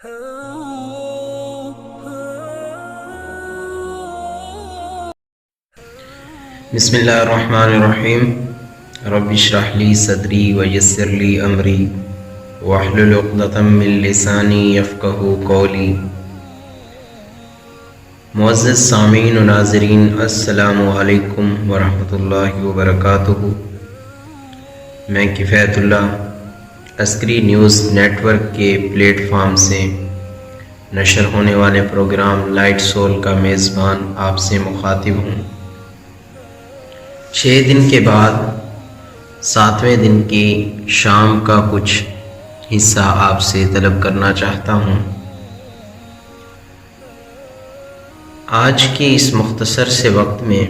بسم اللہ الرحمن الرحیم رب اشرح لی صدری ویسر لی امری واحلل عقدۃ من لسانی یفقہوا قولی۔ معزز سامعین و ناظرین، السلام علیکم ورحمۃ اللہ وبرکاتہ۔ میں کفایت اللہ عسکری نیوز نیٹ ورک کے پلیٹ فارم سے نشر ہونے والے پروگرام لائٹ سول کا میزبان آپ سے مخاطب ہوں۔ 6 دن کے بعد 7ویں دن کی شام کا کچھ حصہ آپ سے طلب کرنا چاہتا ہوں۔ آج کی اس مختصر سے وقت میں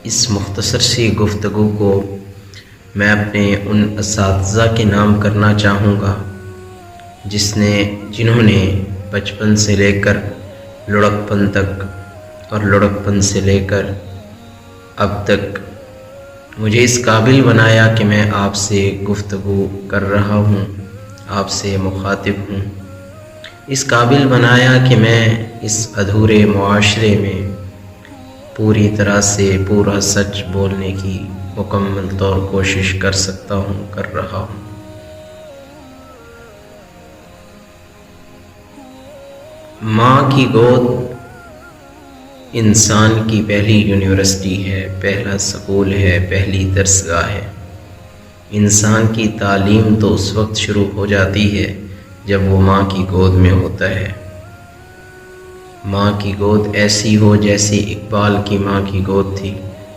اس مختصر سی گفتگو کو میں اپنے ان اساتذہ کے نام کرنا چاہوں گا جنہوں نے بچپن سے لے کر لڑکپن تک اور لڑکپن سے لے کر اب تک مجھے اس قابل بنایا کہ میں آپ سے گفتگو کر رہا ہوں، آپ سے مخاطب ہوں، اس قابل بنایا کہ میں اس ادھورے معاشرے میں پوری طرح سے پورا سچ بولنے کی مکمل طور کوشش کر سکتا ہوں، کر رہا ہوں۔ ماں کی گود انسان کی پہلی یونیورسٹی ہے، پہلا سکول ہے، پہلی درسگاہ ہے۔ انسان کی تعلیم تو اس وقت شروع ہو جاتی ہے جب وہ ماں کی گود میں ہوتا ہے۔ ماں کی گود ایسی ہو جیسی اقبال کی ماں کی گود تھی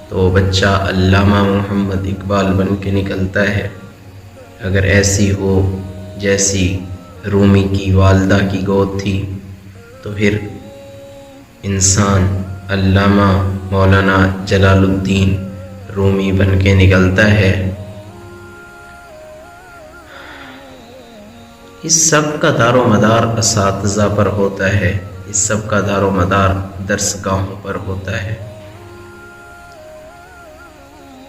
تو وہ بچہ علامہ محمد اقبال بن کے نکلتا ہے۔ اگر ایسی ہو جیسی رومی کی والدہ کی گود تھی تو پھر انسان علامہ مولانا جلال الدین رومی بن کے نکلتا ہے۔ اس سب کا دار و مدار اساتذہ پر ہوتا ہے، اس سب کا دار و مدار درسگاہوں پر ہوتا ہے،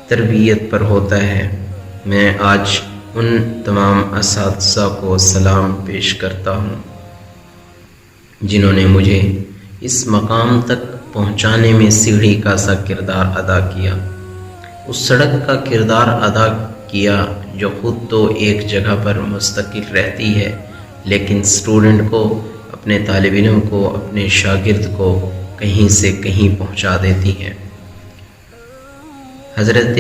تربیت پر ہوتا ہے۔ میں آج ان تمام اساتذہ کو سلام پیش کرتا ہوں جنہوں نے مجھے اس مقام تک پہنچانے میں سیڑھی کا سا کردار ادا کیا، اس سڑک کا کردار ادا کیا جو خود تو ایک جگہ پر مستقل رہتی ہے لیکن اسٹوڈنٹ کو، اپنے طالب علم کو، اپنے شاگرد کو کہیں سے کہیں پہنچا دیتی ہے۔ حضرت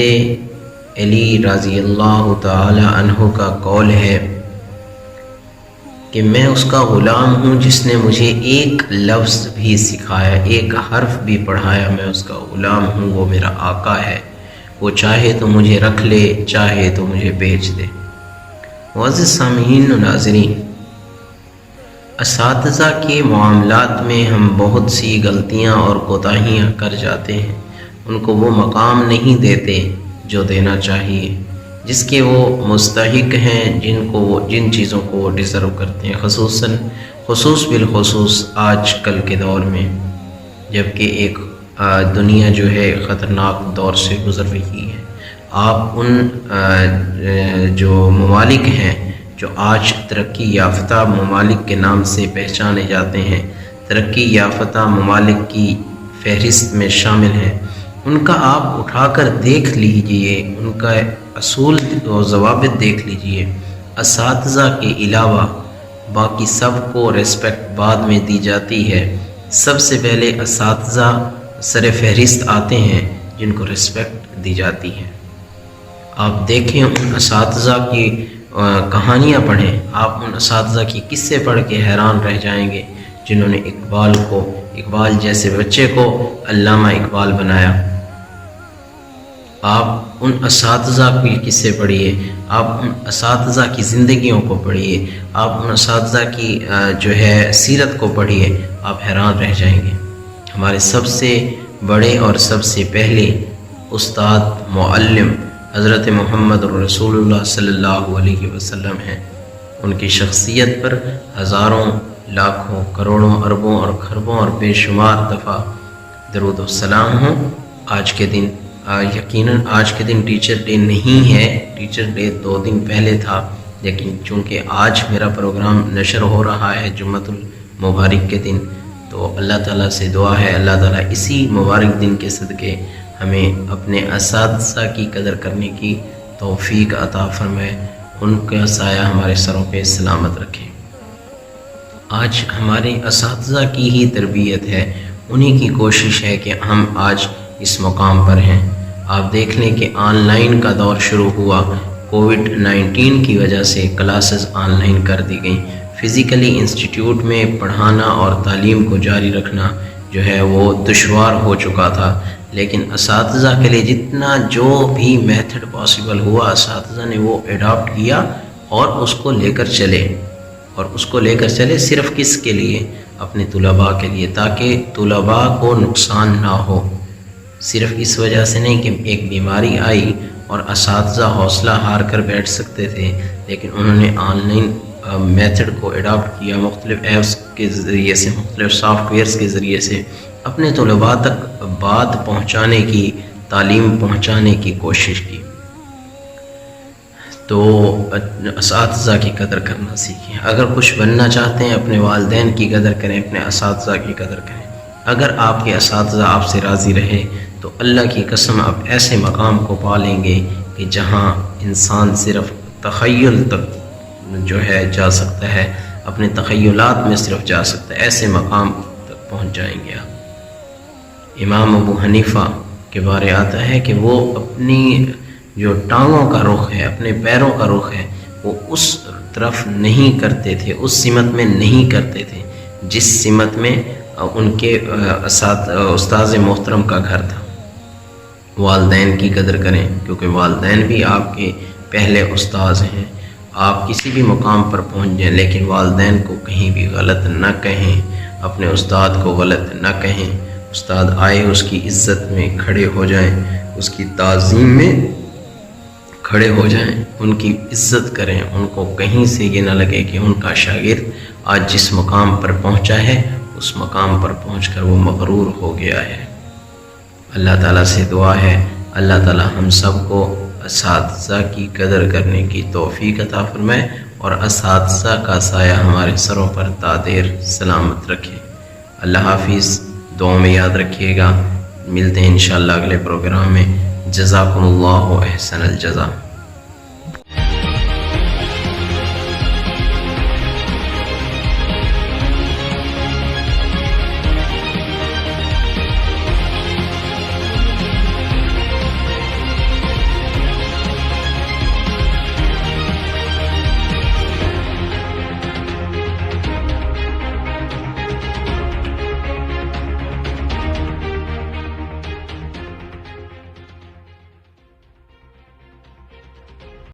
علی رضی اللہ تعالی عنہ کا قول ہے کہ میں اس کا غلام ہوں جس نے مجھے ایک لفظ بھی سکھایا، ایک حرف بھی پڑھایا، میں اس کا غلام ہوں، وہ میرا آقا ہے، وہ چاہے تو مجھے رکھ لے، چاہے تو مجھے بیچ دے۔ معزز سامعین و ناظرین، اساتذہ کے معاملات میں ہم بہت سی غلطیاں اور کوتاہیاں کر جاتے ہیں، ان کو وہ مقام نہیں دیتے جو دینا چاہیے، جس کے وہ مستحق ہیں، جن چیزوں کو وہ ڈیزرو کرتے ہیں، خصوص بالخصوص آج کل کے دور میں، جبکہ ایک دنیا جو ہے خطرناک دور سے گزر رہی ہے۔ آپ ان جو ممالک ہیں جو آج ترقی یافتہ ممالک کے نام سے پہچانے جاتے ہیں، ترقی یافتہ ممالک کی فہرست میں شامل ہیں، ان کا آپ اٹھا کر دیکھ لیجئے، ان کا اصول و ضوابط دیکھ لیجئے۔ اساتذہ کے علاوہ باقی سب کو ریسپیکٹ بعد میں دی جاتی ہے، سب سے پہلے اساتذہ سر فہرست آتے ہیں جن کو ریسپیکٹ دی جاتی ہے۔ آپ دیکھیں، ان اساتذہ کی کہانیاں پڑھیں، آپ ان اساتذہ کی قصے پڑھ کے حیران رہ جائیں گے جنہوں نے اقبال جیسے بچے کو علامہ اقبال بنایا۔ آپ ان اساتذہ کی قصے پڑھیے، آپ ان اساتذہ کی زندگیوں کو پڑھیے، آپ ان اساتذہ کی جو ہے سیرت کو پڑھیے، آپ حیران رہ جائیں گے۔ ہمارے سب سے بڑے اور سب سے پہلے استاد معلم حضرت محمد رسول اللہ صلی اللہ علیہ وسلم ہیں۔ ان کی شخصیت پر ہزاروں، لاکھوں، کروڑوں، اربوں اور خربوں اور بے شمار دفعہ درود و سلام ہوں۔ آج کے دن یقیناً آج کے دن ٹیچر ڈے نہیں ہے، ٹیچر ڈے 2 دن پہلے تھا، لیکن چونکہ آج میرا پروگرام نشر ہو رہا ہے جمعۃ المبارک کے دن، تو اللہ تعالیٰ سے دعا ہے اللہ تعالیٰ اسی مبارک دن کے صدقے ہمیں اپنے اساتذہ کی قدر کرنے کی توفیق عطا فرمائے، ان کا سایہ ہمارے سروں پہ سلامت رکھے۔ آج ہمارے اساتذہ کی ہی تربیت ہے، انہی کی کوشش ہے کہ ہم آج اس مقام پر ہیں۔ آپ دیکھ لیں کہ آن لائن کا دور شروع ہوا، کووڈ-19 کی وجہ سے کلاسز آن لائن کر دی گئیں۔ فزیکلی انسٹیٹیوٹ میں پڑھانا اور تعلیم کو جاری رکھنا جو ہے وہ دشوار ہو چکا تھا، لیکن اساتذہ کے لیے جتنا جو بھی میتھڈ پاسبل ہوا اساتذہ نے وہ اڈاپٹ کیا اور اس کو لے کر چلے صرف کس کے لیے؟ اپنے طلباء کے لیے، تاکہ طلباء کو نقصان نہ ہو۔ صرف اس وجہ سے نہیں کہ ایک بیماری آئی اور اساتذہ حوصلہ ہار کر بیٹھ سکتے تھے، لیکن انہوں نے آن لائن میتھڈ کو اڈاپٹ کیا، مختلف ایپس کے ذریعے سے، مختلف سافٹ ویئرس کے ذریعے سے اپنے طلباء تک بات پہنچانے کی، تعلیم پہنچانے کی کوشش کی۔ تو اساتذہ کی قدر کرنا سیکھیں۔ اگر کچھ بننا چاہتے ہیں اپنے والدین کی قدر کریں، اپنے اساتذہ کی قدر کریں۔ اگر آپ کے اساتذہ آپ سے راضی رہے تو اللہ کی قسم آپ ایسے مقام کو پا لیں گے کہ جہاں انسان صرف تخیل تک جو ہے جا سکتا ہے، اپنے تخیلات میں صرف جا سکتا ہے، ایسے مقام تک پہنچ جائیں گے آپ۔ امام ابو حنیفہ کے بارے آتا ہے کہ وہ اپنی جو ٹانگوں کا رخ ہے، اپنے پیروں کا رخ ہے، وہ اس طرف نہیں کرتے تھے، اس سمت میں نہیں کرتے تھے جس سمت میں ان کے استاذ محترم کا گھر تھا۔ والدین کی قدر کریں، کیونکہ والدین بھی آپ کے پہلے استاذ ہیں۔ آپ کسی بھی مقام پر پہنچ جائیں لیکن والدین کو کہیں بھی غلط نہ کہیں، اپنے استاد کو غلط نہ کہیں۔ استاد آئے اس کی عزت میں کھڑے ہو جائیں، اس کی تعظیم میں کھڑے ہو جائیں، ان کی عزت کریں، ان کو کہیں سے یہ نہ لگے کہ ان کا شاگرد آج جس مقام پر پہنچا ہے اس مقام پر پہنچ کر وہ مغرور ہو گیا ہے۔ اللہ تعالیٰ سے دعا ہے اللہ تعالیٰ ہم سب کو اساتذہ کی قدر کرنے کی توفیق عطا فرمائے اور اساتذہ کا سایہ ہمارے سروں پر دائر سلامت رکھے۔ اللہ حافظ، دعاؤں میں یاد رکھیے گا۔ ملتے ہیں انشاءاللہ اگلے پروگرام میں۔ جزاکم اللہ احسن الجزا۔